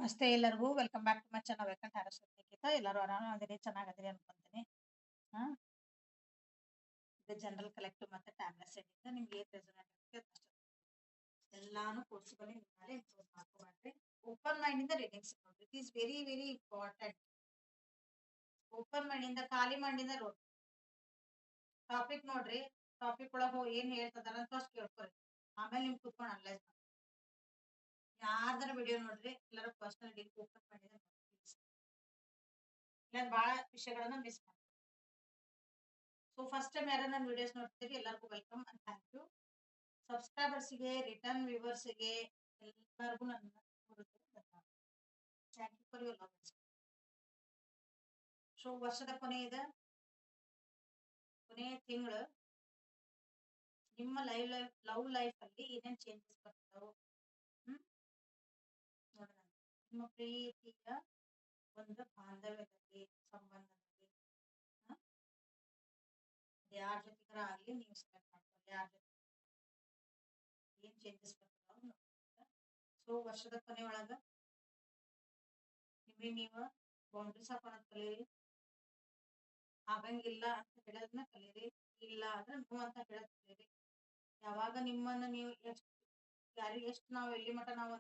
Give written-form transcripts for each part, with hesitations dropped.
ನಮಸ್ತೆ ಎಲ್ಲರಿಗೂ welcome back to my channel welcome ಹ್ಯಾರಸ್ವತಿ ನಿಖಿತಾ. ಎಲ್ಲರೂ ಆರಾಮದಿರಿ, ಚೆನ್ನಾಗದಿರಿ ಅನ್ಕೊಂತೀನಿ. ಹಾ, ಇದು ಜನರಲ್ ಕಲೆಕ್ಟಿವ್ ಮತ್ತೆ ಟ್ಯಾಬ್ಲೆಟ್ ಸೆಟ್ಟಿಂದ ನಿಮ್ಗೆ ಏನ್ ರೆಸೊನೇಟ್ ಆಗುತ್ತೆ ಎಲ್ಲಾನು ಕೋರ್ಸ್ಗಳು ನಿಮ್ಮಲ್ಲಿ ಇಂಪ್ರೂವ್ ಮಾಡ್ಕೊಬಾರ್ರಿ. ಓಪನ್ ಮೈಂಡ್ ಇಂದ ರೀಡಿಂಗ್ಸ್ ನೋಡ್ರಿ. It is very very important. Open mind ಇಂದ, ಖಾಲಿ ಮೈಂಡ್ ಇಂದ ನೋಡ್ರಿ. ಟಾಪಿಕ್ ನೋಡ್ರಿ, ಟಾಪಿಕ್ ಒಳಗೆ ಏನ್ ಹೇಳ್ತದಾರ ಅಂತ ಫಸ್ಟ್ ಕೇಳ್ಕೊರಿ, ಆಮೇಲೆ ನಿಮ್ ಕುತ್ಕೊಂಡು ಅನಲೈಸ್ ಮಾಡಿ. ಯಾರ್ದಾರ ವಿಡಿಯೋ ನೋಡ್ರಿ, ಎಲ್ಲರೂ ಪರ್ಸನಲ್ ಡೀಲ್ ಓಪನ್ ಮಾಡಿದ್ರೆ ಇಲ್ಲ ಬಹಳ ವಿಷಯಗಳನ್ನ ಮಿಸ್ ಮಾಡಿ. ಸೊ ಫಸ್ಟ್ ಟೈಮ್ ಯಾರು ನನ್ನ ವಿಡಿಯೋಸ್ ನೋಡ್ತೀರಿ ಎಲ್ಲರಿಗೂ ವೆಲ್ಕಮ್ ಅಂಡ್ ಥ್ಯಾಂಕ್ ಯು. ಸಬ್ಸ್ಕ್ರೈಬರ್ಸ್ಗೆ, ರಿಟರ್ನ್ ವ್ಯೂವರ್ಸ್ಗೆ ಎಲ್ಲರಿಗೂ ನನ್ನ thank you for your love. So ವರ್ಷದ ಕೊನೆಯ ತಿಂಗಳು ನಿಮ್ಮ ಲವ್ ಲೈಫ್ ಅಲ್ಲಿ ಏನೇನ್ ಚೇಂಜಸ್ ಬರ್ತಾವ ನೋಡೋಣ. ನಿಮ್ಮ ಪ್ರೀತಿಯ ಒಂದು ಬಾಂಧವ್ಯದಲ್ಲಿ, ಸಂಬಂಧದಲ್ಲಿ ಯಾರ ಜೊತೆಗಾರ ಆಗ್ಲಿ ನೀವು ಸೆಲೆಕ್ಟ್ ಮಾಡ್ಕೊಳ್ಳಿ, ಯಾರ ಜೊತೆ ಏನ್ ಚೇಂಜಸ್ ಬರ್ತಾವ. ಸೊ ವರ್ಷದ ಕೊನೆ ಒಳಗ ನಿಮಗೆ ನೀವು ಬೌಂಡ್ರೀಸ್ ಹಾಕೋಣದ್ ಕಲೀರಿ. ಆಗಂಗಿಲ್ಲ ಅಂತ ಹೇಳೋದನ್ನ ಕಲೀರಿ, ಇಲ್ಲ ಅಂದ್ರೆ ನೋ ಅಂತ ಹೇಳೋದ್ ಕಲೀರಿ. ಯಾವಾಗ ನಿಮ್ಮನ್ನ ನೀವು ಯಾರಿಗೆ ಎಷ್ಟು ನಾವು ಎಲ್ಲಿ ಮಟ ನಾವು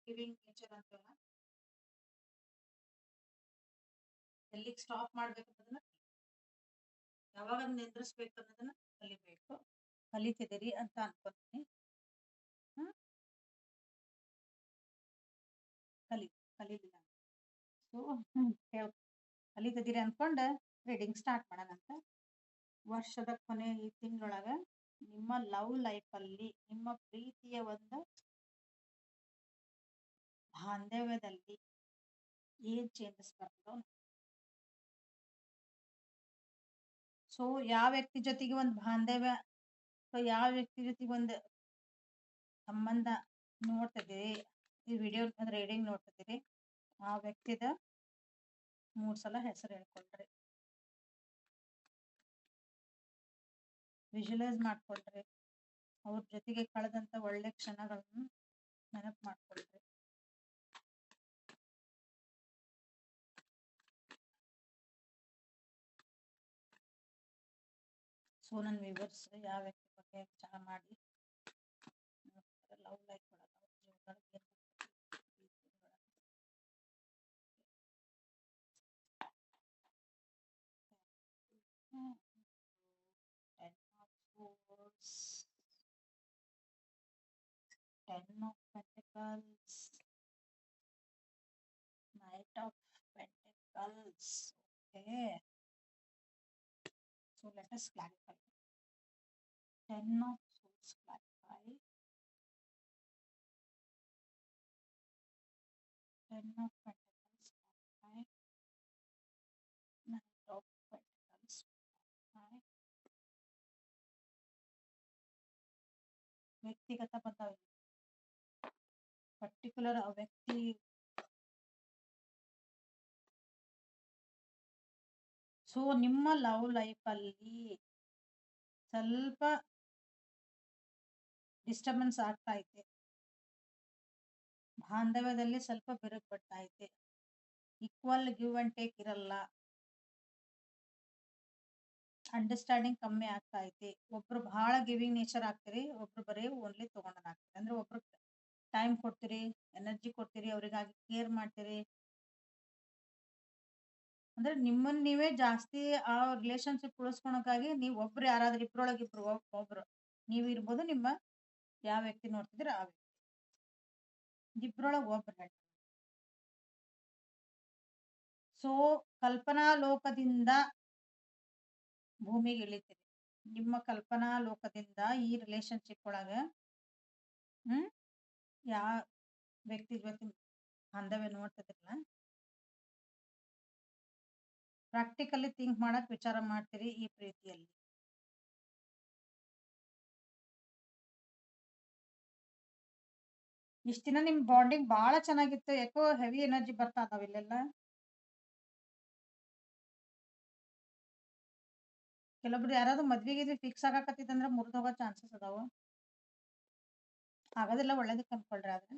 ಗಿವಿಂಗ್ ನೇಚರ್ ಅಂತೇವಲ್ಲ, ಎಲ್ಲಿಗೆ ಸ್ಟಾಪ್ ಮಾಡ್ಬೇಕು ಅನ್ನೋದನ್ನ, ಯಾವಾಗ ನಿಂದ್ರಿಸ್ಬೇಕು ಅನ್ನೋದನ್ನ ಕಲಿಬೇಕು. ಕಲಿತಿದ್ದೀರಿ ಅಂತ ಅನ್ಕೊಂತೀನಿ. ಕಲೀಲಿಲ್ಲ ಸೊ ಕಲಿತಿದ್ದೀರಿ ಅನ್ಕೊಂಡ ರೀಡಿಂಗ್ ಸ್ಟಾರ್ಟ್ ಮಾಡೋಣ ಅಂತ. ವರ್ಷದ ಕೊನೆ ಈ ತಿಂಗಳೊಳಗ ನಿಮ್ಮ ಲವ್ ಲೈಫ್ ಅಲ್ಲಿ, ನಿಮ್ಮ ಪ್ರೀತಿಯ ಒಂದು ಬಾಂಧವ್ಯದಲ್ಲಿ ಏನ್ ಚೇಂಜಸ್ ಬರ್ತದೋ. ಸೊ ಯಾವ ವ್ಯಕ್ತಿ ಜೊತೆಗೆ ಒಂದು ಬಾಂಧವ್ಯ, ಯಾವ ವ್ಯಕ್ತಿ ಜೊತೆಗೆ ಒಂದು ಸಂಬಂಧ ನೋಡ್ತಿದ್ದೀರಿ, ಈ ವಿಡಿಯೋ ರೀಡಿಂಗ್ ನೋಡ್ತಿದ್ದೀರಿ, ಆ ವ್ಯಕ್ತಿದ 3 ಸಲ ಹೆಸರು ಹೇಳ್ಕೊಳ್ರಿ, ವಿಜುವಲೈಸ್ ಮಾಡ್ಕೊಳ್ರಿ, ಅವ್ರ ಜೊತೆಗೆ ಕಳೆದಂತ ಒಳ್ಳೆ ಕ್ಷಣಗಳನ್ನು ನೆನಪು ಮಾಡ್ಕೊಳ್ರಿ. ಸೊ ನನ್ನ ವ್ಯೂವರ್ಸ್ ಯಾವ ವ್ಯಕ್ತಿ ಬಗ್ಗೆ ವಿಚಾರ ಮಾಡಿ ಲವ್ ಲೈಫ್ ಒಳಗ Ten of Pentacles, Knight of Pentacles. Okay. So let us clarify. Ten of Swords clarify. Ten of Pentacles clarify. Knight of Pentacles clarify. ವ್ಯಕ್ತಿಗತ ಬಂದವ ಪರ್ಟಿಕ್ಯುಲರ್ ಆ ವ್ಯಕ್ತಿ ಸೊ ನಿಮ್ಮ ಲವ್ ಲೈಫ್ ಅಲ್ಲಿ ಸ್ವಲ್ಪ ಡಿಸ್ಟರ್ಬೆನ್ಸ್ ಆಗ್ತಾ ಐತೆ, ಬಾಂಧವ್ಯದಲ್ಲಿ ಸ್ವಲ್ಪ ಬಿರುಕು ಬರ್ತಾ ಐತೆ, ಈಕ್ವಲ್ ಗಿವ್ ಅಂಡ್ ಟೇಕ್ ಇರಲ್ಲ, ಅಂಡರ್ಸ್ಟ್ಯಾಂಡಿಂಗ್ ಕಮ್ಮಿ ಆಗ್ತಾ ಐತಿ. ಒಬ್ರು ಬಹಳ ಗಿವಿಂಗ್ ನೇಚರ್ ಆಗ್ತೀರಿ, ಒಬ್ರು ಬರೀ ಓನ್ಲಿ ತಗೊಂಡಾಗ್ತೀರಿ. ಅಂದ್ರೆ ಒಬ್ರು ಟೈಮ್ ಕೊಡ್ತೀರಿ, ಎನರ್ಜಿ ಕೊಡ್ತೀರಿ, ಅವ್ರಿಗಾಗಿ ಕೇರ್ ಮಾಡ್ತೀರಿ. ಅಂದ್ರೆ ನಿಮ್ಮನ್ನ ನೀವೇ ಜಾಸ್ತಿ ಆ ರಿಲೇಶನ್ಶಿಪ್ ಉಳಿಸ್ಕೊಳಕ್ಕಾಗಿ ನೀವು ಒಬ್ರು ಯಾರಾದ್ರೂ ಇಬ್ರೊಳಗೆ ಇಬ್ರು ಒಬ್ರು ನೀವು ಇರ್ಬೋದು, ನಿಮ್ಮ ಯಾವ ವ್ಯಕ್ತಿ ನೋಡ್ತಿದ್ರೆ ಆ ವ್ಯಕ್ತಿ ಇಬ್ರೊಳಗೆ ಒಬ್ರು. ಸೊ ಕಲ್ಪನಾ ಲೋಕದಿಂದ ಭೂಮಿಗೆ ಇಳಿತೀರಿ. ನಿಮ್ಮ ಕಲ್ಪನಾ ಲೋಕದಿಂದ ಈ ರಿಲೇಶನ್ಶಿಪ್ ಒಳಗ ಯಾವ ವ್ಯಕ್ತಿ ಜೊತೆ ಬಾಂಧವ್ಯ ನೋಡ್ತಿದ್ರಲ್ಲ, ಪ್ರಾಕ್ಟಿಕಲಿ ಥಿಂಕ್ ಮಾಡಕ್ ವಿಚಾರ ಮಾಡ್ತೀರಿ ಈ ಪ್ರೀತಿಯಲ್ಲಿ. ಇಷ್ಟ ದಿನ ನಿಮ್ ಬಾಂಡಿಂಗ್ ಬಹಳ ಚೆನ್ನಾಗಿತ್ತು, ಯಾಕೋ ಹೆವಿ ಎನರ್ಜಿ ಬರ್ತಾ ಅದಾವ ಇಲ್ಲೆಲ್ಲ. ಕೆಲವೊಬ್ರು ಯಾರಾದ್ರೂ ಮದ್ವೆಗೆ ಫಿಕ್ಸ್ ಆಗಾಕತ್ತಿದಂದ್ರ ಮುರಿದು ಹೋಗೋ ಚಾನ್ಸಸ್ ಅದಾವ. ಆಗೋದಿಲ್ಲ, ಒಳ್ಳೇದಕ್ಕೆ ಅನ್ಕೊಳ್ರಿ. ಆದ್ರೆ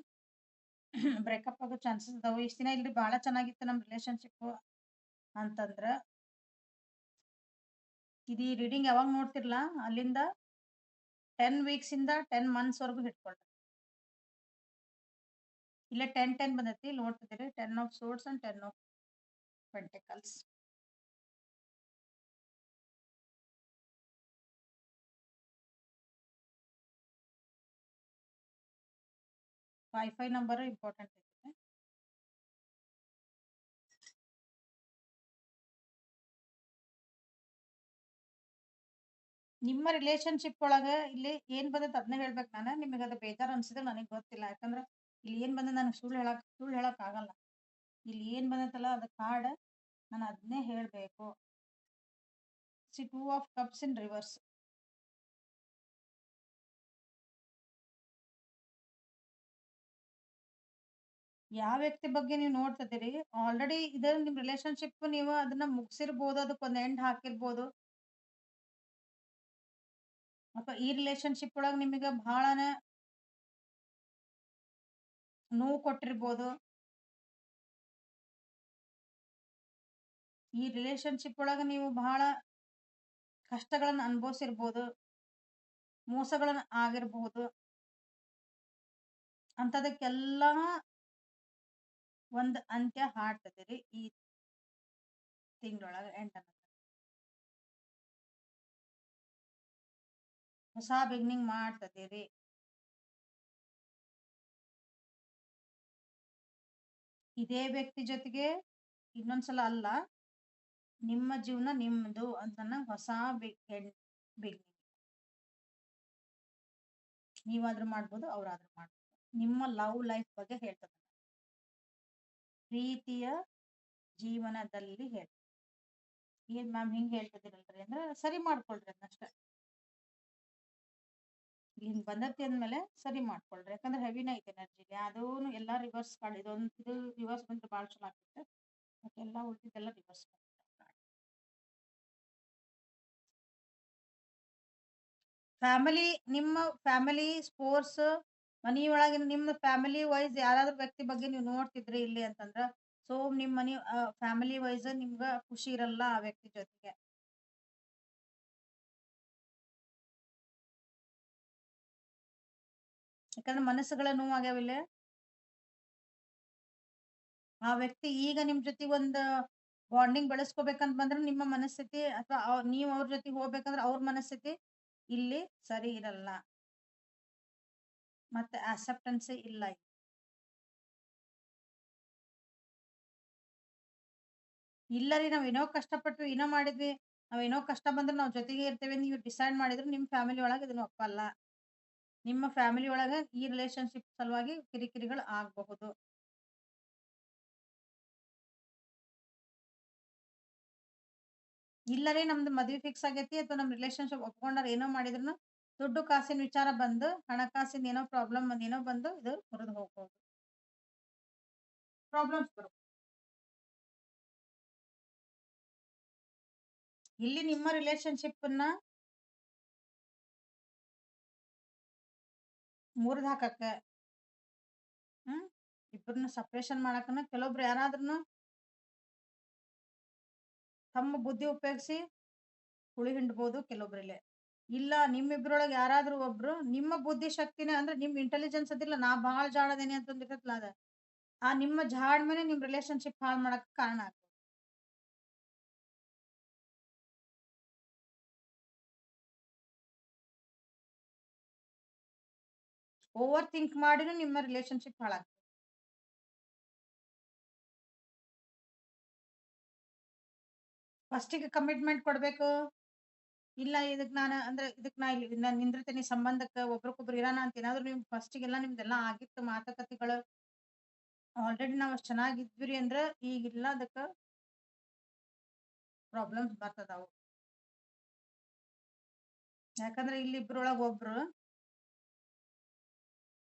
ಬ್ರೇಕಪ್ ಆಗೋ ಚಾನ್ಸಸ್ ಅದಾವು. ಇಷ್ಟ್ ದಿನ ಇಲ್ರಿ ಬಾಳ ಚೆನ್ನಾಗಿತ್ತು ನಮ್ ರಿಲೇಶನ್‌ಶಿಪ್ಪು ಅಂತಂದ್ರ, ಇದು ಈ ರೀಡಿಂಗ್ ಯಾವಾಗ್ ನೋಡ್ತಿರ್ಲಾ ಅಲ್ಲಿಂದ 10 ವೀಕ್ಸ್ ಇಂದ 10 ಮಂತ್ಸ್ ವರೆಗೂ ಹಿಡ್ಕೊಳ್ರಿ. ಇಲ್ಲೇ 10, 10 ಬಂದೈತಿ. ಇಲ್ಲಿ ನೋಡ್ತಿದ್ದೀರಿ 10 of swords and 10 of pentacles. 5, 5 number important ಐತಿ. ನಿಮ್ಮ ರಿಲೇಶನ್‌ಶಿಪ್ ಒಳಗ ಇಲ್ಲಿ ಏನ್ ಬಂದೈತಿ ಅದ್ನ ಹೇಳ್ಬೇಕ್ ನಾನ. ನಿಮಗ್ ಅದು ಬೇಜಾರ್ ಅನ್ಸಿದ್ರ ನನಗ್ ಗೊತ್ತಿಲ್ಲ. ಯಾಕಂದ್ರ ಇಲ್ಲಿ ಏನ್ ಬಂದದ ನನಗ್ ಸುಳ್ಳು ಹೇಳಕ್ ಆಗಲ್ಲ. ಇಲ್ಲಿ ಏನ್ ಬಂದೈತಲ್ಲ ಅದ್ ಕಾರ್ಡ್ ನಾನ್ ಅದ್ನೇ ಹೇಳ್ಬೇಕು. ಸಿ 2 ಆಫ್ ಕಪ್ಸ್ ಇನ್ ರಿವರ್ಸ್. ಯಾವ ವ್ಯಕ್ತಿ ಬಗ್ಗೆ ನೀವು ನೋಡ್ತಿದ್ದೀರಿ ಆಲ್ರೆಡಿ ಇದ ನಿಮ್ ರಿಲೇಶನ್‌ಶಿಪ್ ನೀವು ಅದನ್ನ ಮುಗ್ಸಿರ್ಬೋದು. ಅದಕ್ಕೊಂದ್ ಎಂಡ್ ಹಾಕಿರ್ಬೋದು. ಅಥವಾ ಈ ರಿಲೇಶನ್‌ಶಿಪ್ ಒಳಗ್ ನಿಮಗ ಬಹಳನ ನೋವು ಕೊಟ್ಟಿರ್ಬೋದು. ಈ ರಿಲೇಶನ್‌ಶಿಪ್ ಒಳಗ ನೀವು ಬಹಳ ಕಷ್ಟಗಳನ್ನ ಅನುಭವಿಸಿರ್ಬೋದು. ಮೋಸಗಳನ್ನ ಆಗಿರ್ಬಹುದು. ಅಂತದಕ್ಕೆಲ್ಲಾ ಒಂದ್ ಅಂತ್ಯ ಹಾಡ್ತದಿರಿ ಈ ತಿಂಗಳೊಳಗ ಎಂಡ್ ಅನ್ನೋದು. ಹೊಸ ಬಿಗಿನಿಂಗ್ ಮಾಡ್ತದಿರಿ. ಇದೇ ವ್ಯಕ್ತಿ ಜೊತೆಗೆ ಇನ್ನೊಂದ್ಸಲ ಅಲ್ಲ, ನಿಮ್ಮ ಜೀವನ ನಿಮ್ದು ಅಂತನ ಹೊಸ ಬಿಗಿನಿಂಗ್. ನೀವಾದ್ರೂ ಮಾಡ್ಬೋದು, ಅವ್ರಾದ್ರೂ ಮಾಡ್ಬೋದು. ನಿಮ್ಮ ಲವ್ ಲೈಫ್ ಬಗ್ಗೆ ಹೇಳ್ತದೆ. ಪ್ರೀತಿಯ ಜೀವನದಲ್ಲಿ ಹೇಳ್ತದೆ. ಏನ್ ಮ್ಯಾಮ್ ಹಿಂಗ್ ಹೇಳ್ತಿದ್ದೀರಲ್ರಿ ಅಂದ್ರ ಸರಿ ಮಾಡ್ಕೊಳ್ರಿ ಅದನ್ನಷ್ಟ. ಹಿಂಗ್ ಬಂದೈತಿ ಅಂದ್ಮೇಲೆ ಸರಿ ಮಾಡ್ಕೊಳ್ರಿ. ಯಾಕಂದ್ರೆ ಹೆವಿನ ಐತಿ ಎನರ್ಜಿ. ಅದೂನು ಎಲ್ಲಾ ರಿವರ್ಸ್ ಕಾರ್ಡ್. ಇದು ರಿವರ್ಸ್ ಬಂದ್ರೆ ಬಾಳ ಚಲೋ ಆಗ್ತಿತ್ತು. ಬಟ್ ಎಲ್ಲಾ ಉಳ್ದಿದ್ದೆಲ್ಲ ರಿವರ್ಸ್ ಬಂದಿದೆ. ಫ್ಯಾಮಿಲಿ, ನಿಮ್ಮ ಫ್ಯಾಮಿಲಿ, ಸ್ಪೋರ್ಟ್ಸ್, ಮನಿ ಒಳಗಿನ ನಿಮ್ಮ ಫ್ಯಾಮಿಲಿ ವೈಸ್ ಯಾರಾದ್ರೂ ವ್ಯಕ್ತಿ ಬಗ್ಗೆ ನೀವು ನೋಡ್ತಿದ್ರಿ ಇಲ್ಲಿ ಅಂತಂದ್ರ, ಸೊ ನಿಮ್ ಮನಿ ಫ್ಯಾಮಿಲಿ ವೈಸ್ ನಿಮ್ಗ ಖುಷಿ ಇರಲ್ಲ ಆ ವ್ಯಕ್ತಿ ಜೊತೆಗೆ. ಯಾಕಂದ್ರೆ ಮನಸ್ಸುಗಳ ನೋವಾಗ್ಯಾವ ಇಲ್ಲಿ. ಆ ವ್ಯಕ್ತಿ ಈಗ ನಿಮ್ ಜೊತೆ ಒಂದ್ ಬಾಂಡಿಂಗ್ ಬೆಳೆಸ್ಕೋಬೇಕಂತ ಬಂದ್ರೆ ನಿಮ್ಮ ಮನಸ್ಥಿತಿ ಅಥವಾ ನೀವ್ ಅವ್ರ ಜೊತೆಗೆ ಹೋಗ್ಬೇಕಂದ್ರೆ ಅವ್ರ ಮನಸ್ಥಿತಿ ಇಲ್ಲಿ ಸರಿ ಇರಲ್ಲ. ಮತ್ತೆ ಆಕ್ಸೆಪ್ಟೆನ್ಸ್ ಇಲ್ಲ. ಇಲ್ಲ ರೀ ನಾವ್ ಏನೋ ಕಷ್ಟಪಟ್ವಿ, ಏನೋ ಮಾಡಿದ್ವಿ, ನಾವ್ ಏನೋ ಕಷ್ಟ ಬಂದ್ರೆ ನಾವ್ ಜೊತೆಗೆ ಇರ್ತೇವೆ ನೀವು ಡಿಸೈಡ್ ಮಾಡಿದ್ರೆ ನಿಮ್ ಫ್ಯಾಮಿಲಿ ಒಳಗ ಇದನ್ನ ಒಪ್ಪಲ್ಲ. ನಿಮ್ಮ ಫ್ಯಾಮಿಲಿ ಒಳಗ ಈ ರಿಲೇಶನ್ಶಿಪ್ ಸಲುವಾಗಿ ಕಿರಿಕಿರಿಗಳು ಆಗಬಹುದು. ಇಲ್ಲ ರೀ ನಮ್ದು ಮದ್ವಿ ಫಿಕ್ಸ್ ಆಗೈತಿ ಅಥವಾ ನಮ್ ರಿಲೇಶನ್ಶಿಪ್ ಒಪ್ಕೊಂಡಾರ ಏನೋ ಮಾಡಿದ್ರುನು ದುಡ್ಡು ಕಾಸಿನ ವಿಚಾರ ಬಂದು ಹಣಕಾಸಿನ ಏನೋ ಪ್ರಾಬ್ಲಮ್ ಏನೋ ಬಂದು ಇದು ಮುರಿದು ಹೋಗ್ಬೋದು. ಪ್ರಾಬ್ಲಮ್ಸ್ ಬರುತ್ತೆ. ಇಲ್ಲಿ ನಿಮ್ಮ ರಿಲೇಶನ್ಶಿಪ್ ಅನ್ನ ಮುರಿದು ಹಾಕಕ್ಕ, ಹ್ಮ್ ಇಬ್ಬರನ್ನ ಸಪರೇಷನ್ ಮಾಡಕ್ಕನ ಕೆಲವೊಬ್ರು ಯಾರಾದ್ರೂ ತಮ್ಮ ಬುದ್ಧಿ ಉಪಯೋಗಿಸಿ ಹುಳಿ ಹಿಂಡ್ಬೋದು ಕೆಲವೊಬ್ರಲ್ಲಿ. ಇಲ್ಲ ನಿಮ್ಮಿಬ್ರೊಳಗೆ ಯಾರಾದ್ರೂ ಒಬ್ರು ನಿಮ್ಮ ಬುದ್ಧಿ ಶಕ್ತಿನ ಅಂದ್ರೆ ನಿಮ್ ಇಂಟೆಲಿಜೆನ್ಸ್ ಅದಿಲ್ಲ, ನಾ ಬಹಳ ಜಾಣದೇನಿ ಅಂತಂದಿರತ್ತಲ್ಲ ಅದ, ಆ ನಿಮ್ಮ ಜಾಡ್ ಮೇಲೆ ನಿಮ್ ರಿಲೇಶನ್ಶಿಪ್ ಹಾಳು ಮಾಡಕ್ ಕಾರಣ ಆಗ್ತದೆ. ಓವರ್ ಥಿಂಕ್ ಮಾಡಿನೂ ನಿಮ್ಮ ರಿಲೇಶನ್ಶಿಪ್ ಹಾಳಾಗ್ತದೆ. ಫಸ್ಟಿಗೆ ಕಮಿಟ್ಮೆಂಟ್ ಕೊಡ್ಬೇಕು. ಇಲ್ಲ ಇದಕ್ ನಾನು ಅಂದ್ರೆ ಇದಕ್ ನಾ ಇಲ್ಲಿ ನಾನ್ ನಿಂದಿರ್ತೀನಿ ಸಂಬಂಧಕ್ಕ ಒಬ್ರಿಗೊಬ್ರು ಇರೋಣ ಅಂತ ಏನಾದ್ರು ನೀವು ಫಸ್ಟಿಗೆಲ್ಲ ನಿಮ್ದೆಲ್ಲ ಆಗಿತ್ತು ಮಾತುಕತೆಗಳು, ಆಲ್ರೆಡಿ ನಾವ್ ಅಷ್ಟ್ ಚೆನ್ನಾಗಿದ್ವಿ ಅಂದ್ರ ಈಗಿಲ್ಲ ಅದಕ್ಕ ಪ್ರಾಬ್ಲಮ್ಸ್ ಬರ್ತದಾವು. ಯಾಕಂದ್ರೆ ಇಲ್ಲಿ ಇಬ್ರೊಳಗ ಒಬ್ರು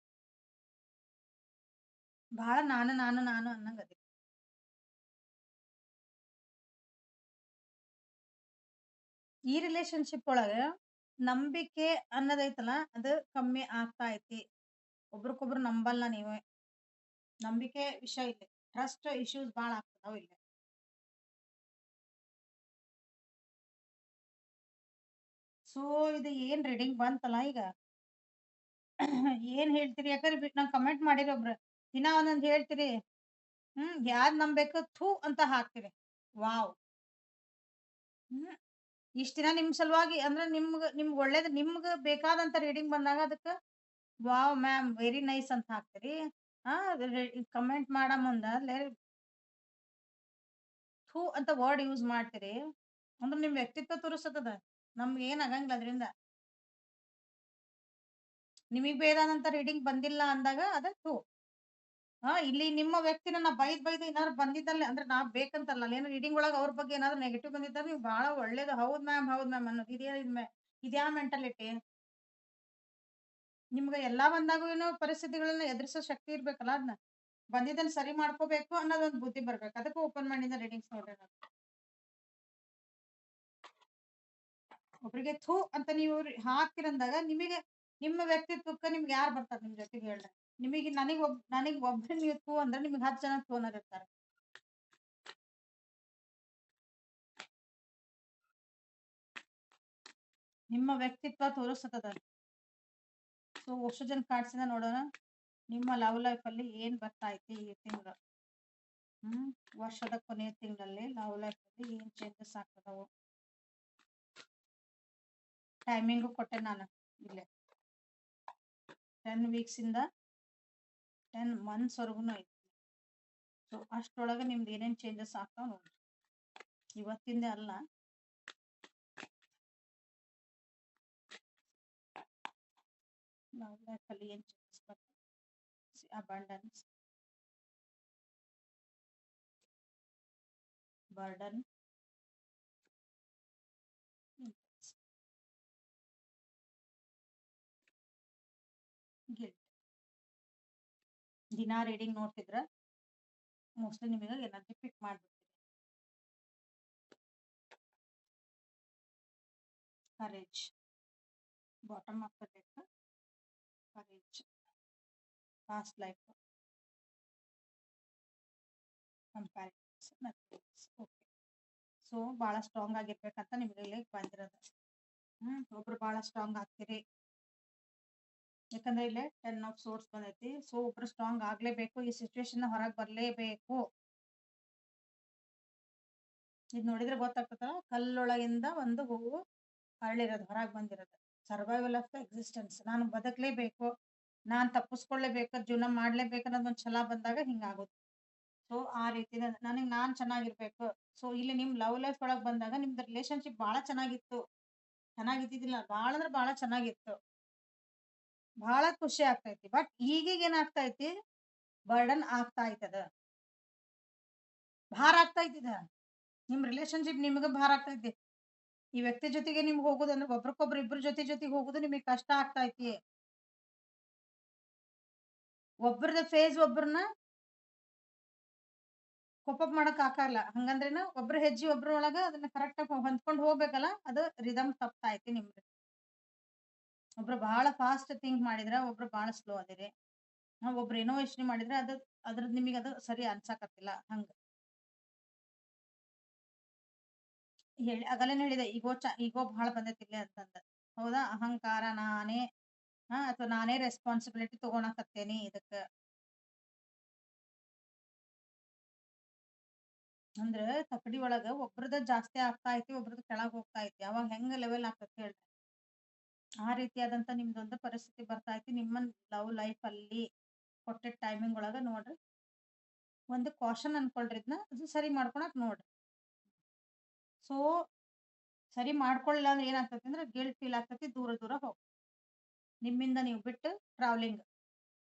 ಬಹಳ ನಾನು ನಾನು ನಾನು ಅನ್ನಂಗ್ ಅದಿ. ಈ ರಿಲೇಶನ್ಶಿಪ್ ಒಳಗ ನಂಬಿಕೆ ಅನ್ನೋದೈತಲ್ಲ ಅದು ಕಮ್ಮಿ ಆಗ್ತಾ ಐತಿ. ಒಬ್ರಿಗೊಬ್ರು ನಂಬಲ್ಲ ನೀವು. ನಂಬಿಕೆ ವಿಷಯ ಇಲ್ಲಿ. ಟ್ರಸ್ಟ್ ಇಶ್ಯೂಸ್ ಬಾಳ ಆಗ್ತದಾವ್ ಇಲ್ಲಿ. ಸೊ ಇದು ಏನ್ ರೀಡಿಂಗ್ ಬಂತಲ್ಲ ಈಗ ಏನ್ ಹೇಳ್ತೀರಿ? ಯಾಕಂದ್ರೆ ನಂಗ್ ಕಮೆಂಟ್ ಮಾಡಿರಿ ಒಬ್ರು. ದಿನಾ ಒಂದೊಂದ್ ಹೇಳ್ತೀರಿ. ಯಾರ್ ನಂಬೇಕು ಥೂ ಅಂತ ಹಾಕ್ತಿರಿ. ವಾವ್! ಹ್ಮ್. ಇಷ್ಟ್ ದಿನ ನಿಮ್ ಸಲುವಾಗಿ ಅಂದ್ರೆ ನಿಮ್ಗ್ ಒಳ್ಳೇದ್ ನಿಮ್ಗ್ ಬೇಕಾದಂತ ರೀಡಿಂಗ್ ಬಂದಾಗ ಅದಕ್ಕ ವಾವ್ ಮ್ಯಾಮ್ ವೆರಿ ನೈಸ್ ಅಂತ ಹಾಕ್ತಿರಿ. ಆ ಕಮೆಂಟ್ ಮಾಡೋ ಮುಂದ ಥೂ ಅಂತ ವರ್ಡ್ ಯೂಸ್ ಮಾಡ್ತೀರಿ. ಅಂದ್ರೆ ನಿಮ್ ವ್ಯಕ್ತಿತ್ವ ತೋರಿಸ್ತದ. ನಮ್ಗ್ ಏನ್ ಆಗಂಗಿಲ್ಲ ಅದ್ರಿಂದ. ನಿಮಗ್ ಬೇಕಾದಂತ ರೀಡಿಂಗ್ ಬಂದಿಲ್ಲ ಅಂದಾಗ ಅದ ಥೂ. ಇಲ್ಲಿ ನಿಮ್ಮ ವ್ಯಕ್ತಿನ ನಾ ಬೈದ್ ಏನಾದ್ರು ಬಂದಿದ್ದಲ್ಲಿ ಅಂದ್ರೆ ನಾ ಬೇಕಂತಲ್ಲ ಅಲ್ಲೇನೋ ರೀಡಿಂಗ್ ಒಳಗ ಅವ್ರ ಬಗ್ಗೆ ಏನಾದ್ರು ನೆಗೆಟಿವ್ ಬಂದಿದ್ದಾಗ ನೀವು ಬಹಳ ಒಳ್ಳೇದು ಹೌದ್ ಮ್ಯಾಮ್ ಅನ್ನೋದು ಇದ್ಯಾ ಮೆಂಟಾಲಿಟಿ. ನಿಮ್ಗೆ ಎಲ್ಲಾ ಬಂದಾಗೂ ಏನೋ ಪರಿಸ್ಥಿತಿಗಳನ್ನ ಎದುರಿಸೋ ಶಕ್ತಿ ಇರ್ಬೇಕಲ್ಲ ಅದನ್ನ. ಬಂದಿದ್ದನ್ನ ಸರಿ ಮಾಡ್ಕೋಬೇಕು ಅನ್ನೋದೊಂದು ಬುದ್ಧಿ ಬರ್ಬೇಕು. ಅದಕ್ಕೆ ಓಪನ್ ಮೈಂಡಿಂದ ರೀಡಿಂಗ್ಸ್ ನೋಡ್ರಿ ನಾನು. ಒಬ್ರಿಗೆ ಥೂ ಅಂತ ನೀವು ಹಾಕ್ತಿರಂದಾಗ ನಿಮಗೆ ನಿಮ್ಮ ವ್ಯಕ್ತಿತ್ವಕ್ಕೆ ನಿಮ್ಗೆ ಯಾರು ಬರ್ತಾರೆ ನಿಮ್ ಜೊತೆಗೆ ಹೇಳ್ರಿ. ನಿಮಗೆ ನನಗ್ ಒಬ್ರು ನೀವು ಥೂ ಅಂದ್ರೆ ನಿಮ್ಗೆ 10 ಜನ ಥೂ ಅನ್ನೋರ್ ಇರ್ತಾರೆ. ನಿಮ್ಮ ವ್ಯಕ್ತಿತ್ವ ತೋರಿಸ್ತದ. ಸೊ ಓಷನ್ ಕಾರ್ಡ್ಸ್ ಇಂದ ನೋಡೋಣ ನಿಮ್ಮ ಲವ್ ಲೈಫ್ ಅಲ್ಲಿ ಏನ್ ಬರ್ತಾ ಐತಿ ಈ ತಿಂಗಳು. ವರ್ಷದ ಕೊನೆಯ ತಿಂಗಳಲ್ಲಿ ಲವ್ ಲೈಫ್ ಅಲ್ಲಿ ಏನ್ ಚೇಂಜಸ್ ಆಗ್ತದವು. ಟೈಮಿಂಗು ಕೊಟ್ಟೆ ನಾನು ಇಲ್ಲೇ 10 ವೀಕ್ಸ್ ಇಂದ 10 ಮಂತ್ಸ್ ವರ್ಗುನು ಐತಿ. ಸೊ ಅಷ್ಟೊಳಗೆ ನಿಮ್ದು ಏನೇನ್ ಚೇಂಜಸ್ ಆಗ್ತಾವ ನೋಡ್ರಿ. ಇವತ್ತಿಂದ ಅಲ್ಲ. ಲವ್ ಲೈಫ್ ಅಲ್ಲಿ ಏನ್ ಚೇಂಜಸ್ ಬರ್ತದೆ. Abundance, burden, guilt. ದಿನಾ ರೀಡಿಂಗ್ ನೋಡ್ತಿದ್ರ ಮೋಸ್ಟ್ಲಿ ನಿಮಗೆ ಎನರ್ಜಿ ಪಿಕ್ ಮಾಡ್ಬಿಡ್ತೀರಿ. Courage, bottom of the deck, courage, past life, comparison, okay. So ಬಹಳ ಸ್ಟ್ರಾಂಗ್ ಆಗಿರ್ಬೇಕಂತ ನಿಮ್ಗೆ ಇಲ್ಲಿ ಬಂದಿರೋದು. ಒಬ್ರು ಬಹಳ ಸ್ಟ್ರಾಂಗ್ ಆಗ್ತೀರಿ. ಯಾಕಂದ್ರೆ ಇಲ್ಲೇ 10 ಆಫ್ ಸೋರ್ಸ್ ಬಂದೈತಿ. ಸೊ ಒಬ್ರು ಸ್ಟ್ರಾಂಗ್ ಆಗ್ಲೇಬೇಕು. ಈ ಸಿಚುವೇಶನ್ ಹೊರಗೆ ಬರ್ಲೇಬೇಕು. ಇದ್ ನೋಡಿದ್ರೆ ಗೊತ್ತಾಗ್ತದ ಕಲ್ಲೊಳಗಿಂದ ಒಂದು ಹೂವು ಅರಳಿರೋದು ಹೊರಗೆ ಬಂದಿರೋದು. Survival of the existence. ನಾನು ಬದುಕಲೇಬೇಕು, ನಾನ್ ತಪ್ಪಿಸ್ಕೊಳ್ಳೇಬೇಕು, ಜೀವನ ಮಾಡ್ಲೇಬೇಕು ಅನ್ನೋದು ಒಂದ್ ಛಲ ಬಂದಾಗ ಹಿಂಗಾಗುತ್ತೆ. ಸೊ ಆ ರೀತಿ ನಾನ್ ಚೆನ್ನಾಗಿರ್ಬೇಕು. ಸೊ ಇಲ್ಲಿ ನಿಮ್ ಲವ್ ಲೈಫ್ ಒಳಗ್ ಬಂದಾಗ ನಿಮ್ದು ರಿಲೇಶನ್ಶಿಪ್ ಬಹಳ ಚೆನ್ನಾಗಿದ್ದಿದ್ದಿಲ್ಲ. ಬಹಳ ಅಂದ್ರೆ ಬಹಳ ಚೆನ್ನಾಗಿತ್ತು. ಬಹಳ ಖುಷಿ ಆಗ್ತೈತಿ. ಬಟ್ ಈಗೀಗ ಏನಾಗ್ತೈತಿ ಬರ್ಡನ್ ಆಗ್ತಾ ಐತದ. ಭಾರ ಆಗ್ತಾ ಐತಿದ. ನಿಮ್ ರಿಲೇಶನ್ಶಿಪ್ ನಿಮ್ಗೆ ಭಾರ ಆಗ್ತೈತಿ. ಈ ವ್ಯಕ್ತಿ ಜೊತೆಗೆ ನಿಮ್ಗೆ ಹೋಗುದಂದ್ರೆ ಒಬ್ರಿಗೊಬ್ರು ಇಬ್ರು ಜೊತೆಗೆ ಹೋಗುದು ನಿಮಗೆ ಕಷ್ಟ ಆಗ್ತಾ ಐತಿ. ಒಬ್ರದ ಫೇಸ್ ಒಬ್ರನ್ನ ಕೋಪಪ್ ಮಾಡಕ್ ಆಗಲ್ಲ. ಹಂಗಂದ್ರೇನು ಒಬ್ರು ಹೆಜ್ಜೆ ಒಬ್ರ ಒಳಗ ಅದನ್ನ ಕರೆಕ್ಟ್ ಆಗಿ ಹೊಂದ್ಕೊಂಡ್ ಹೋಗ್ಬೇಕಲ್ಲ, ಅದು ರಿದಮ್ ತಪ್ತಾ ಐತಿ ನಿಮ್ದು. ಒಬ್ರು ಬಹಳ ಫಾಸ್ಟ್ ಥಿಂಕ್ ಮಾಡಿದ್ರ ಒಬ್ರು ಬಹಳ ಸ್ಲೋ ಅದಿರಿ. ಒಬ್ರು ಏನೋ ಯೋಚನೆ ಮಾಡಿದ್ರೆ ಅದ್ರದ್ ನಿಮಗೆ ಅದು ಸರಿ ಅನ್ಸಾಕತ್ತಿಲ್ಲ ಹಂಗ ಹೇಳಿ. ಆಗಲೇನೆ ಹೇಳಿದೆ ಈಗೋ ಬಹಳ ಬಂದೈತಿಲ್ಲ ಅಂತಂದ. ಹೌದಾ? ಅಹಂಕಾರ ನಾನೇ ಅಥವಾ ನಾನೇ ರೆಸ್ಪಾನ್ಸಿಬಿಲಿಟಿ ತಗೊಳಕತ್ತೇನಿ ಇದಕ್ಕ. ಅಂದ್ರ ತಕಡಿ ಒಳಗ ಒಬ್ರದ ಜಾಸ್ತಿ ಆಗ್ತಾ ಐತಿ, ಒಬ್ರದ್ ಕೆಳಗ್ ಹೋಗ್ತಾ ಐತಿ. ಅವಾಗ ಹೆಂಗ್ ಲೆವೆಲ್ ಆಗ್ತೈತಿ ಹೇಳ್ರಿ. ಆ ರೀತಿಯಾದಂತ ನಿಮ್ದೊಂದು ಪರಿಸ್ಥಿತಿ ಬರ್ತಾ ಐತಿ ನಿಮ್ಮ ಲವ್ ಲೈಫ್ ಅಲ್ಲಿ. ಕೊಟ್ಟಿದ್ದ ಟೈಮಿಂಗ್ ಒಳಗ ನೋಡ್ರಿ. ಒಂದು ಕಾಷನ್ ಅನ್ಕೊಳ್ರಿ ಇದನ್ನ. ಅದು ಸರಿ ಮಾಡ್ಕೊಳಕ್ ನೋಡ್ರಿ. ಸೊ ಸರಿ ಮಾಡ್ಕೊಳ್ಳಿಲ್ಲ ಅಂದ್ರೆ ಏನಾಗ್ತೈತಿ ಅಂದ್ರೆ ಗಿಲ್ಟ್ ಫೀಲ್ ಆಗ್ತೈತಿ. ದೂರ ಹೋಗ್. ನಿಮ್ಮಿಂದ ನೀವು ಬಿಟ್ಟು ಟ್ರಾವೆಲಿಂಗ್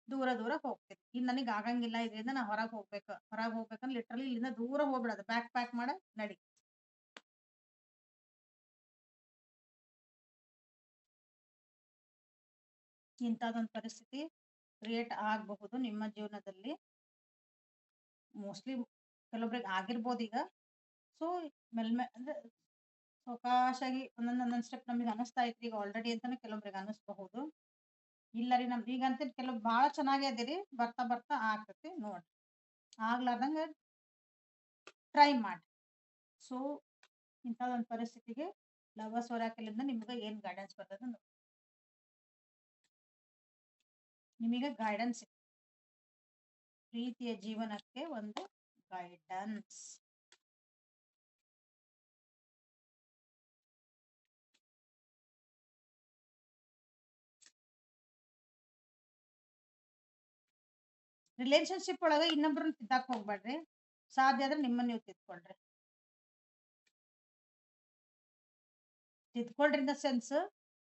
ದೂರ ಹೋಗ್ತೀರಿ. ಇನ್ ನನಗ್ ಆಗಂಗಿಲ್ಲ ಇದರಿಂದ ನಾ ಹೊರಗ್ ಹೋಗ್ಬೇಕಂದ್ರೆ ಲಿಟ್ರಲಿ ಇಲ್ಲಿಂದ ದೂರ ಹೋಗ್ಬಿಡೋದು. ಬ್ಯಾಕ್ ಪ್ಯಾಕ್ ಮಾಡ ನಡಿ. ಇಂಥದೊಂದು ಪರಿಸ್ಥಿತಿ ಕ್ರಿಯೇಟ್ ಆಗಬಹುದು ನಿಮ್ಮ ಜೀವನದಲ್ಲಿ. ಮೋಸ್ಟ್ಲಿ ಕೆಲವೊಬ್ರಿಗೆ ಆಗಿರ್ಬೋದು ಈಗ. ಸೊ ಅಂದ್ರೆ ಸಾವಕಾಶಾಗಿ ಒಂದೊಂದ್ ಸ್ಟೆಪ್ ನಮಗೆ ಅನಿಸ್ತಾ ಐತ್ರಿ ಈಗ ಆಲ್ರೆಡಿ ಅಂತಾನೆ ಕೆಲವೊಬ್ರಿಗೆ ಅನಿಸ್ಬಹುದು. ಇಲ್ಲ ರೀ ನಮ್ದು ಈಗಂತ ಕೆಲವು ಭಾಳ ಚೆನ್ನಾಗಿ ಅದಿರಿ ಬರ್ತಾ ಬರ್ತಾ ಆಗ್ತೈತಿ ನೋಡ್ರಿ. ಆಗ್ಲಾರ್ದಂಗ ಟ್ರೈ ಮಾಡಿ. ಸೊ ಇಂಥ ಒಂದು ಪರಿಸ್ಥಿತಿಗೆ ಲವರ್ಸ್ ಒರಾಕಲಿಂದ ನಿಮ್ಗೆ ಏನ್ ಗೈಡೆನ್ಸ್ ಬರ್ತದ ನಿಮಗೆ ಗೈಡೆನ್ಸ್ ಪ್ರೀತಿಯ ಜೀವನಕ್ಕೆ ಒಂದು ಗೈಡೆನ್ಸ್. ರಿಲೇಶನ್ಶಿಪ್ ಒಳಗ ಇನ್ನೊಬ್ರನ್ನ ತಿದ್ದಾಕ್ ಹೋಗ್ಬೇಡ್ರಿ. ಸಾಧ್ಯ ಆದ್ರೆ ನಿಮ್ಮನ್ನ ನೀವು ತಿದ್ಕೊಳ್ರಿ. ತಿದ್ಕೊಳ್ರಿ ಇನ್ ದ ಸೆನ್ಸ್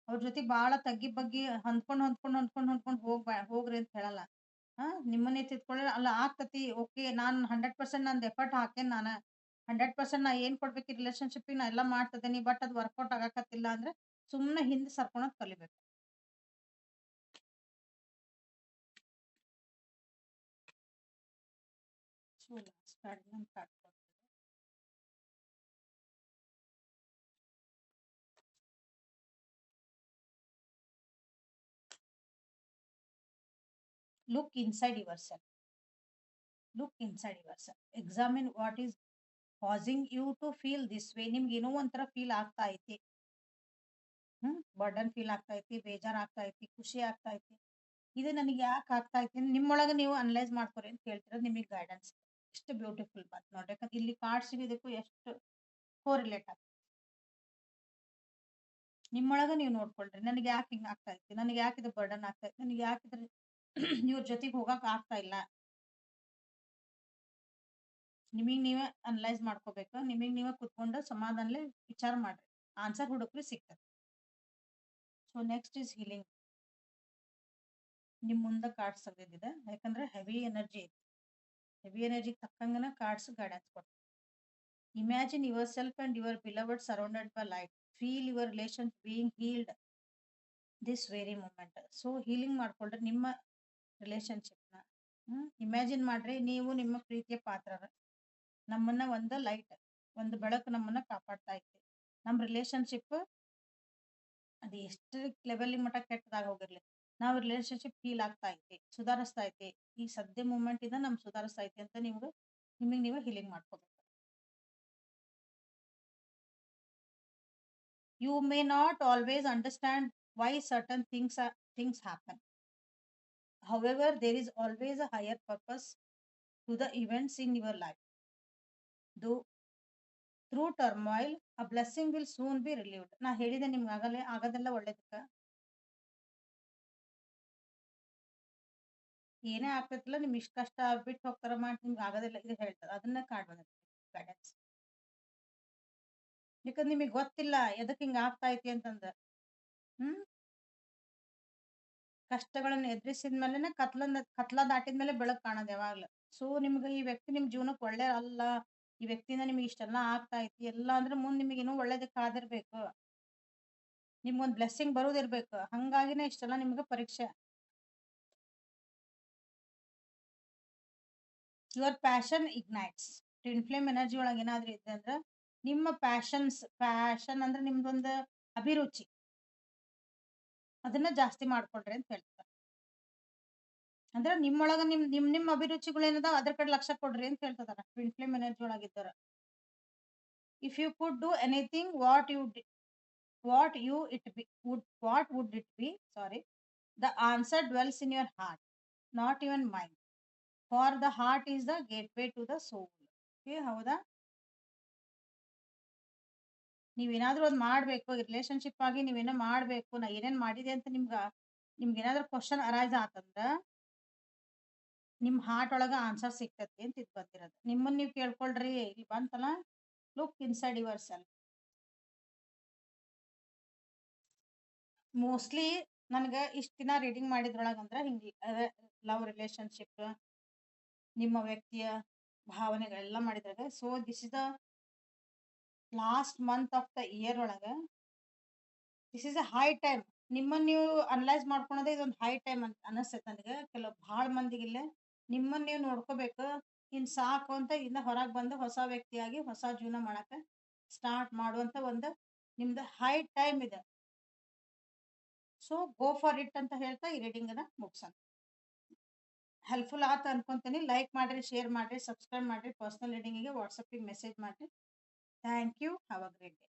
ಅವ್ರ ಜೊತೆ ಬಾಳ ತಗ್ಗಿ ಬಗ್ಗಿ ಹೋಗ್ರಿ ಅಂತ ಹೇಳಲ್ಲ. ನಿಮ್ಮನ್ನೇ ತಿದ್ಕೊಳ್ಳಿ ಅಲ್ಲ ಆಗ್ತತಿ ಓಕೆ ನಾನ್ 100% ನಂದ್ ಎಫರ್ಟ್ ಹಾಕೇನ್ ನಾನ 100% ನಾ ಏನ್ ಕೊಡ್ಬೇಕು ರಿಲೇಶನ್ಶಿಪ್ ನಾ ಎಲ್ಲಾ ಮಾಡ್ತಿದ್ದೀನಿ ಬಟ್ ಅದು ವರ್ಕೌಟ್ ಆಗಾಕತ್ತಿಲ್ಲ ಅಂದ್ರೆ ಸುಮ್ನೆ ಹಿಂದ್ ಸರ್ಕೊಳಕ್ ಕಲಿಬೇಕು. So last card ನಮ್ card ಕೊಡ್ತೀನಿ. Look inside yourself. Look inside yourself. Examine what is causing you to feel this way. ನಿಮ್ಗೆ ಏನೋ ಒಂಥರ ಫೀಲ್ ಆಗ್ತಾ ಐತಿ. ಬರ್ಡನ್ ಫೀಲ್ ಆಗ್ತಾ ಐತಿ, ಬೇಜಾರ್ ಆಗ್ತಾ ಐತಿ, ಖುಷಿ ಆಗ್ತಾ ಐತಿ. ಇದು ನನಗೆ ಯಾಕೆ ಆಗ್ತಾ ಐತಿ ನಿಮ್ಮೊಳಗ ನೀವು ಅನಲೈಸ್ ಮಾಡ್ಕೊರಿ ಅಂತ ಹೇಳ್ತಿರೋದು ನಿಮಗೆ ಗೈಡೆನ್ಸ್. ಎಷ್ಟು ಬ್ಯೂಟಿಫುಲ್ ಬಂತು ನೋಡ್ರಿ. ಯಾಕಂದ್ರೆ ಇಲ್ಲಿ ಕಾರ್ಡ್ಸ್ ಇದಕ್ಕೂ ಎಷ್ಟು ಕೋರಿಲೇಟ್ ಆಗ್ತದೆ. ನಿಮ್ಮೊಳಗ ನೀವು ನೋಡ್ಕೊಳ್ರಿ ನನಗೆ ಯಾಕೆ ಹಿಂಗ ಆಗ್ತಾ ಐತಿ, ನನಗೆ ಯಾಕೆ ಇದು ಬರ್ಡನ್ ಆಗ್ತಾ ಐತಿ, ನನಗೆ ಯಾಕೆ ಇದ್ರ ಇವ್ರ ಜೊತೆಗೆ ಹೋಗಕ್ ಆಗ್ತಾ ಇಲ್ಲ. ನಿಮಗ್ ನೀವೇ ಅನಲೈಸ್ ಮಾಡ್ಕೋಬೇಕು. ನಿಮಗ್ ನೀವೇ ಕುತ್ಕೊಂಡು ಸಮಾಧಾನಲೆ ವಿಚಾರ ಮಾಡ್ರಿ. ಆನ್ಸರ್ ಹುಡುಕ್ರಿ ಸಿಗ್ತದೆ. So next is healing. ನಿಮ್ ಮುಂದೆ ಕಾರ್ಡ್ಸ್ ತೆಗೆದಿದೆ ಯಾಕಂದ್ರೆ ಹೆವಿ ಎನರ್ಜಿ ಐತಿ. ಹೆವಿ ಎನರ್ಜಿ ತಕ್ಕಂಗನ ಕಾರ್ಡ್ಸ್ ಗೈಡೆನ್ಸ್ ಕೊಡ್ತಾರೆ. Imagine yourself and your beloved surrounded by light. Feel your relation being healed this very moment. So healing ಮಾಡ್ಕೊಳ್ರಿ ನಿಮ್ಮ ರಿಲೇಶನ್ಶಿಪ್ನ. ಇಮ್ಯಾಜಿನ್ ಮಾಡ್ರಿ ನೀವು ನಿಮ್ಮ ಪ್ರೀತಿಯ ಪಾತ್ರರ. ನಮ್ಮನ್ನ ಒಂದು ಲೈಟ್ ಒಂದು ಬೆಳಕು ನಮ್ಮನ್ನ ಕಾಪಾಡ್ತಾ ಐತಿ. ನಮ್ಮ ರಿಲೇಶನ್ಶಿಪ್ ಅದು ಎಷ್ಟು ಲೆವೆಲ್ ಮಟ್ಟ ಕೆಟ್ಟದಾಗ ಹೋಗಿರ್ಲಿ ನಾವು ರಿಲೇಶನ್ಶಿಪ್ ಫೀಲ್ ಆಗ್ತಾ ಐತಿ, ಸುಧಾರಿಸ್ತಾ ಐತಿ. ಈ ಸದ್ಯ ಮೂಮೆಂಟ್ ಇಂದ ನಮ್ ಸುಧಾರಿಸ್ತಾ ಐತಿ ಅಂತ ನಿಮಗೆ ನೀವೇ ಹೀಲಿಂಗ್ ಮಾಡ್ಕೋಬೇಕು. You may not always understand why certain things happen. However, there is always a higher purpose to the events in your life. Though through turmoil, a blessing will soon be relieved. ನಾ ಹೇಳಿದೆ ನಿಮ್ಗೆ ಆಗಲೇ ಆಗದೆಲ್ಲ ಒಳ್ಳೇದಕ್ಕ ಏನೇ ಆಗ್ತೈತಿಲ್ಲ ನಿಮ್ ಇಷ್ಟ ಕಷ್ಟ ಬಿಟ್ಟು ಹೋಗ್ತಾರ ಮಾಡಿ ನಿಮ್ಗೆ ಆಗೋದಿಲ್ಲ ಇದು ಹೇಳ್ತಾರೆ. ಅದನ್ನ ಕಾಡ್ ಬಂದೈತಿ ಗೈಡೆನ್ಸ್. ಯಾಕಂದ್ರೆ ನಿಮಗೆ ಗೊತ್ತಿಲ್ಲ ಎದಕ್ ಹಿಂಗ ಆಗ್ತಾ ಐತಿ ಅಂತಂದ. ಕಷ್ಟಗಳನ್ನ ಎದುರಿಸಿದ ಮೇಲೆನೆ ಕತ್ಲ ದಾಟಿದ್ಮೇಲೆ ಬೆಳಕು ಕಾಣೋದು ಯಾವಾಗ್ಲೂ. ಸೊ ನಿಮ್ಗೆ ಈ ವ್ಯಕ್ತಿ ನಿಮ್ ಜೀವನಕ್ಕೆ ಒಳ್ಳೆ ಅಲ್ಲ, ಈ ವ್ಯಕ್ತಿಯಿಂದ ನಿಮ್ಗೆ ಇಷ್ಟೆಲ್ಲ ಆಗ್ತಾ ಐತಿ ಎಲ್ಲ ಅಂದ್ರೆ ಮುಂದ್ ನಿಮಗೆ ಇನ್ನೂ ಒಳ್ಳೇದಕ್ಕೆ ಕಾದಿರ್ಬೇಕು, ನಿಮ್ಗೊಂದ್ ಬ್ಲೆಸ್ಸಿಂಗ್ ಬರೋದಿರ್ಬೇಕು. ಹಂಗಾಗಿನೇ ಇಷ್ಟೆಲ್ಲ ನಿಮ್ಗೆ ಪರೀಕ್ಷೆ. Your passion ignites. Twin flame energy ಒಳಗೆ ಏನಾದ್ರೂ ಇದೆ ಅಂದ್ರೆ ನಿಮ್ಮ ಪ್ಯಾಷನ್ ಅಂದ್ರೆ ನಿಮ್ದೊಂದು ಅಭಿರುಚಿ ಅದನ್ನ ಜಾಸ್ತಿ ಮಾಡ್ಕೊಳ್ರಿ ಅಂತ ಹೇಳ್ತಾರೆ. ಅಂದ್ರೆ ನಿಮ್ಮೊಳಗ ನಿಮ್ ಅಭಿರುಚಿಗಳು ಏನದ ಅದ್ರ ಕಡೆ ಲಕ್ಷ್ಯ ಕೊಡ್ರಿ ಅಂತ ಹೇಳ್ತದಾರ ಟ್ವಿನ್ ಫ್ಲೇಮ್ ಎನರ್ಜಿ ಒಳಗಿದ್ದಾರ. If you could do anything what would it be sorry the answer dwells in your heart not even mind for the heart is the gateway to the soul. ಹೌದಾ, ನೀವೇನಾದ್ರೂ ಒಂದ್ ಮಾಡ್ಬೇಕು relationship ಆಗಿ ನೀವೇನೋ ಮಾಡ್ಬೇಕು ನಾ ಏನೇನ್ ಮಾಡಿದೆ ಅಂತ ನಿಮ್ಗೆ ಏನಾದ್ರೂ ಕ್ವಶನ್ ಅರೈಸ್ ಆತಂದ್ರ ನಿಮ್ ಹಾರ್ಟ್ ಒಳಗ ಆನ್ಸರ್ ಸಿಗ್ತತಿ ಅಂತ ಇದು ಬಂದಿರೋದು. ನಿಮ್ಮನ್ನ ನೀವು ಕೇಳ್ಕೊಳ್ರಿ. ಇಲ್ಲಿ ಬಂತಲ್ಲ look inside your self. Mostly ನನ್ಗ ಇಷ್ಟ ದಿನ ರೀಡಿಂಗ್ ಮಾಡಿದ್ರೊಳಗಂದ್ರ ಹಿಂಗ ಲವ್ ರಿಲೇಶನ್ಶಿಪ್ ನಿಮ್ಮ ವ್ಯಕ್ತಿಯ ಭಾವನೆಗಳೆಲ್ಲ ಮಾಡಿದ್ರಾಗ so this is the last month of the year ಒಳಗ this is a high time. ನಿಮ್ಮನ್ನ ನೀವು ಅನಲೈಸ್ ಮಾಡ್ಕೊಳೋದೇ ಇದೊಂದು ಹೈ ಟೈಮ್ ಅಂತ ಅನಿಸ್ತೈತೆ ನನಗೆ. ಕೆಲವು ಬಹಳ ಮಂದಿಗಿಲ್ಲ ನಿಮ್ಮನ್ನ ನೀವು ನೋಡ್ಕೋಬೇಕು ಇನ್ ಸಾಕು ಅಂತ ಇನ್ನ ಹೊರಗೆ ಬಂದು ಹೊಸ ವ್ಯಕ್ತಿಯಾಗಿ ಹೊಸ ಜೀವನ ಮಾಡಕ ಸ್ಟಾರ್ಟ್ ಮಾಡುವಂತ ಒಂದು ನಿಮ್ದು ಹೈ ಟೈಮ್ ಇದೆ. ಸೊ ಗೋ ಫಾರ್ ಇಟ್ ಅಂತ ಹೇಳ್ತಾ ಈ ರೀಡಿಂಗನ್ನ ಮುಗಿಸೋಣ. ಹೆಲ್ಪ್ಫುಲ್ ಆತ ಅನ್ಕೊಂತೀನಿ. ಲೈಕ್ ಮಾಡ್ರಿ, ಶೇರ್ ಮಾಡ್ರಿ, ಸಬ್ಸ್ಕ್ರೈಬ್ ಮಾಡ್ರಿ, ಪರ್ಸನಲ್ ರೀಡಿಂಗಿಗೆ ವಾಟ್ಸಪ್ಪಿಗೆ ಮೆಸೇಜ್ ಮಾಡ್ರಿ. Thank you. Have a great day.